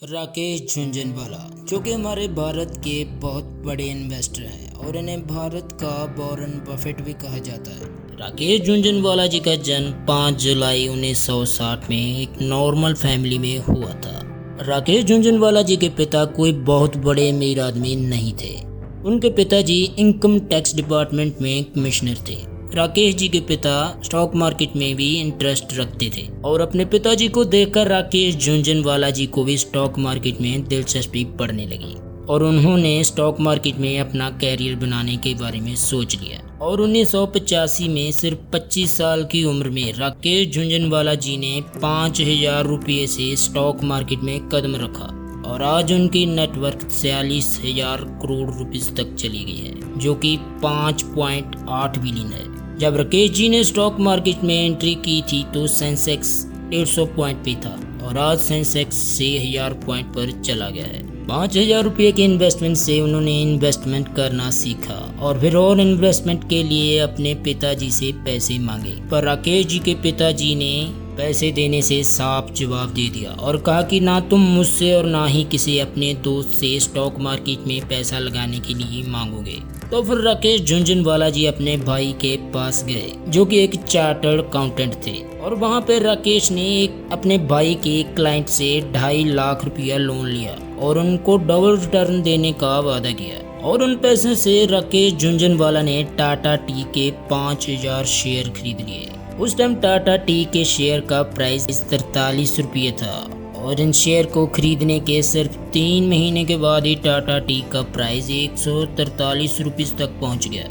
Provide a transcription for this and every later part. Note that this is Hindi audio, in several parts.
राकेश झुनझुनवाला जो कि हमारे भारत के बहुत बड़े इन्वेस्टर हैं और इन्हें भारत का वॉरेन बफेट भी कहा जाता है। राकेश झुनझुनवाला जी का जन्म 5 जुलाई 1960 में एक नॉर्मल फैमिली में हुआ था। राकेश झुनझुनवाला जी के पिता कोई बहुत बड़े अमीर आदमी नहीं थे। उनके पिताजी इनकम टैक्स डिपार्टमेंट में कमिश्नर थे। राकेश जी के पिता स्टॉक मार्केट में भी इंटरेस्ट रखते थे और अपने पिताजी को देखकर राकेश झुनझुनवाला जी को भी स्टॉक मार्केट में दिलचस्पी पड़ने लगी और उन्होंने स्टॉक मार्केट में अपना कैरियर बनाने के बारे में सोच लिया। और 1985 में सिर्फ 25 साल की उम्र में राकेश झुनझुनवाला जी ने 5,000 रुपये से स्टॉक मार्केट में कदम रखा और आज उनकी नेटवर्थ 46,000 करोड़ रुपीस तक चली गई है, जो कि 5.8 बिलियन है। जब राकेश जी ने स्टॉक मार्केट में एंट्री की थी तो सेंसेक्स 150 पॉइंट पे था और आज सेंसेक्स 6,000 पॉइंट पर चला गया है। 5,000 रुपये के इन्वेस्टमेंट से उन्होंने इन्वेस्टमेंट करना सीखा और फिर और इन्वेस्टमेंट के लिए अपने पिताजी से पैसे मांगे, पर राकेश जी के पिताजी ने पैसे देने से साफ जवाब दे दिया और कहा कि ना तुम मुझसे और ना ही किसी अपने दोस्त से स्टॉक मार्केट में पैसा लगाने के लिए मांगोगे। तो फिर राकेश झुनझुनवाला जी अपने भाई के पास गए जो कि एक चार्टर्ड अकाउंटेंट थे और वहां पर राकेश ने अपने भाई के क्लाइंट से 2.5 लाख रुपया लोन लिया और उनको डबल रिटर्न देने का वादा किया। और उन पैसे से राकेश झुनझुनवाला ने टाटा टी के 5,000 शेयर खरीद लिए। उस टाइम टाटा टी के शेयर का प्राइस 43 रुपये था और इन शेयर को खरीदने के सिर्फ 3 महीने के बाद ही टाटा टी का प्राइस 143 रुपीस तक पहुंच गया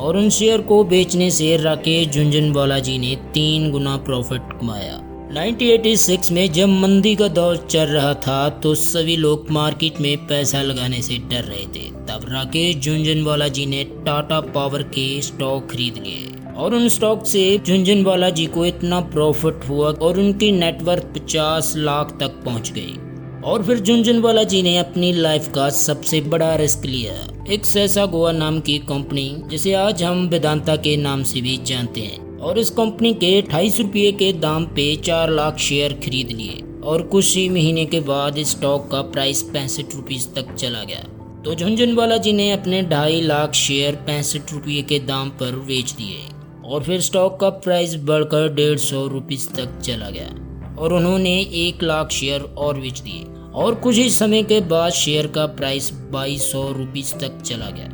और उन शेयर को बेचने से राकेश झुनझुनवाला जी ने 3 गुना प्रॉफिट कमाया। 1986 में जब मंदी का दौर चल रहा था तो सभी लोग मार्केट में पैसा लगाने से डर रहे थे। तब राकेश झुनझुनवाला जी ने टाटा पावर के स्टॉक खरीद लिए और उन स्टॉक से झुनझुनवाला जी को इतना प्रॉफिट हुआ और उनकी नेटवर्थ 50 लाख तक पहुंच गई। और फिर झुनझुनवाला जी ने अपनी लाइफ का सबसे बड़ा रिस्क लिया। एक सैसा गोवा नाम की कंपनी जिसे आज हम वेदांता के नाम से भी जानते हैं, और इस कंपनी के 28 रुपये के दाम पे 4 लाख शेयर खरीद लिए और कुछ ही महीने के बाद इस स्टॉक का प्राइस 65 रुपीस तक चला गया। तो झुनझुनवाला जी ने अपने 2.5 लाख शेयर 65 रुपये के दाम पर बेच दिए और फिर स्टॉक का प्राइस बढ़कर 150 रुपीस तक चला गया और उन्होंने 1 लाख शेयर और बेच दिए और कुछ ही समय के बाद शेयर का प्राइस 2,200 रुपीस तक चला गया।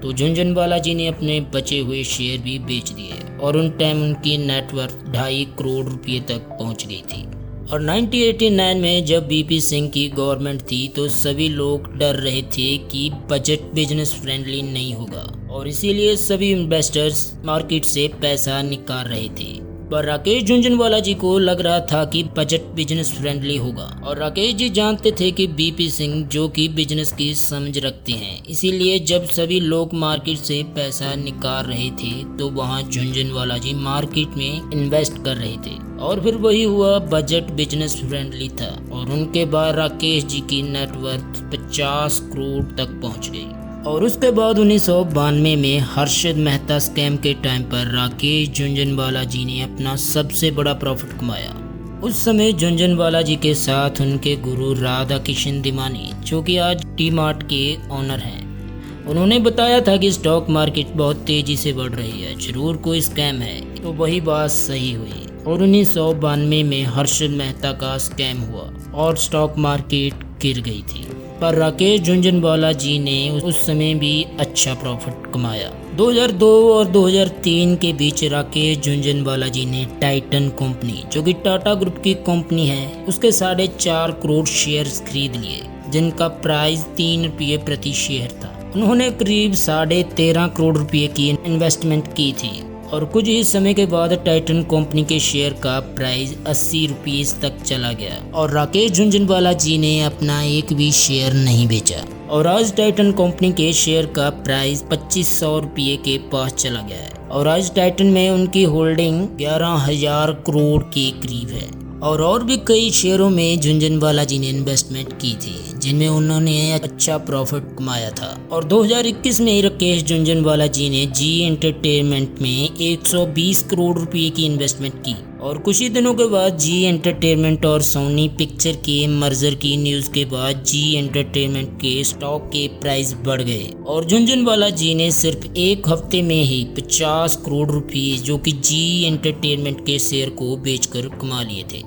तो झुनझुनवाला जी ने अपने बचे हुए शेयर भी बेच दिए और उन टाइम उनकी नेटवर्थ 2.5 करोड़ रुपये तक पहुंच गई थी। और 1989 में जब बीपी सिंह की गवर्नमेंट थी तो सभी लोग डर रहे थे कि बजट बिजनेस फ्रेंडली नहीं होगा और इसीलिए सभी इन्वेस्टर्स मार्केट से पैसा निकाल रहे थे। पर राकेश झुनझुनवाला जी को लग रहा था कि बजट बिजनेस फ्रेंडली होगा और राकेश जी जानते थे कि बीपी सिंह जो कि बिजनेस की समझ रखते हैं, इसीलिए जब सभी लोग मार्केट से पैसा निकाल रहे थे तो वहां झुनझुनवाला जी मार्केट में इन्वेस्ट कर रहे थे और फिर वही हुआ, बजट बिजनेस फ्रेंडली था और उनके बाद राकेश जी की नेटवर्थ 50 करोड़ तक पहुंच गई। और उसके बाद 1992 में हर्षद मेहता स्कैम के टाइम पर राकेश झुनझुनवाला जी ने अपना सबसे बड़ा प्रॉफिट कमाया। उस समय झुनझुनवाला जी के साथ उनके गुरु राधा किशन दिमानी जो कि आज टी मार्ट के ओनर हैं, उन्होंने बताया था कि स्टॉक मार्केट बहुत तेजी से बढ़ रही है, जरूर कोई स्कैम है। तो वही बात सही हुई और 1992 में हर्षद मेहता का स्कैम हुआ और स्टॉक मार्केट गिर गई थी, पर राकेश झुनझुनवाला जी ने उस समय भी अच्छा प्रॉफिट कमाया। 2002 और 2003 के बीच राकेश झुनझुनवाला जी ने टाइटन कंपनी जो कि टाटा ग्रुप की कंपनी है उसके 4.5 करोड़ शेयर्स खरीद लिए जिनका प्राइस 3 रुपये प्रति शेयर था। उन्होंने करीब 13.5 करोड़ रुपये की इन्वेस्टमेंट की थी और कुछ ही समय के बाद टाइटन कंपनी के शेयर का प्राइस 80 रुपीस तक चला गया और राकेश झुनझुनवाला जी ने अपना एक भी शेयर नहीं बेचा और आज टाइटन कंपनी के शेयर का प्राइस 2,500 रुपये के पास चला गया है और आज टाइटन में उनकी होल्डिंग 11,000 करोड़ के करीब है। और भी कई शेयरों में झुनझुनवाला जी ने इन्वेस्टमेंट की थी जिनमें उन्होंने अच्छा प्रॉफिट कमाया था। और 2021 में राकेश झुनझुनवाला जी ने जी एंटरटेनमेंट में 120 करोड़ रुपए की इन्वेस्टमेंट की और कुछ ही दिनों के बाद जी एंटरटेनमेंट और सोनी पिक्चर के मर्जर की न्यूज़ के बाद जी एंटरटेनमेंट के स्टॉक के प्राइस बढ़ गए और झुनझुनवाला जी ने सिर्फ एक हफ्ते में ही 50 करोड़ रुपए जो कि जी एंटरटेनमेंट के शेयर को बेचकर कमा लिए थे।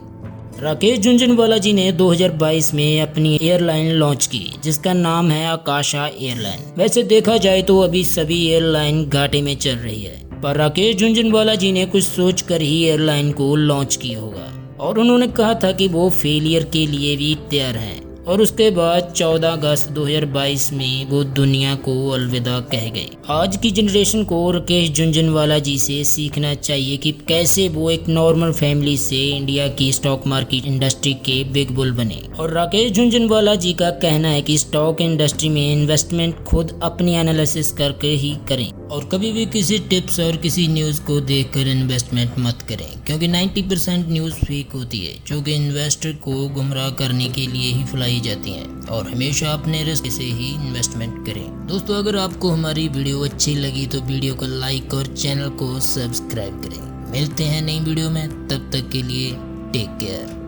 राकेश झुनझुनवाला जी ने 2022 में अपनी एयरलाइन लॉन्च की जिसका नाम है आकाशा एयरलाइन। वैसे देखा जाए तो अभी सभी एयरलाइन घाटे में चल रही है, पर राकेश झुनझुनवाला जी ने कुछ सोच कर ही एयरलाइन को लॉन्च किया होगा और उन्होंने कहा था कि वो फेलियर के लिए भी तैयार हैं। और उसके बाद 14 अगस्त 2022 में वो दुनिया को अलविदा कह गए। आज की जनरेशन को राकेश झुनझुनवाला जी से सीखना चाहिए कि कैसे वो एक नॉर्मल फैमिली से इंडिया की स्टॉक मार्केट इंडस्ट्री के बिग बुल बने। और राकेश झुनझुनवाला जी का कहना है कि स्टॉक इंडस्ट्री में इन्वेस्टमेंट खुद अपनी एनालिसिस करके ही करें और कभी भी किसी टिप्स और किसी न्यूज़ को देखकर इन्वेस्टमेंट मत करें, क्योंकि 90% न्यूज़ फेक होती है जो कि इन्वेस्टर को गुमराह करने के लिए ही फैलाई जाती हैं। और हमेशा अपने रिस्क से ही इन्वेस्टमेंट करें। दोस्तों, अगर आपको हमारी वीडियो अच्छी लगी तो वीडियो को लाइक और चैनल को सब्सक्राइब करें। मिलते हैं नई वीडियो में, तब तक के लिए टेक केयर।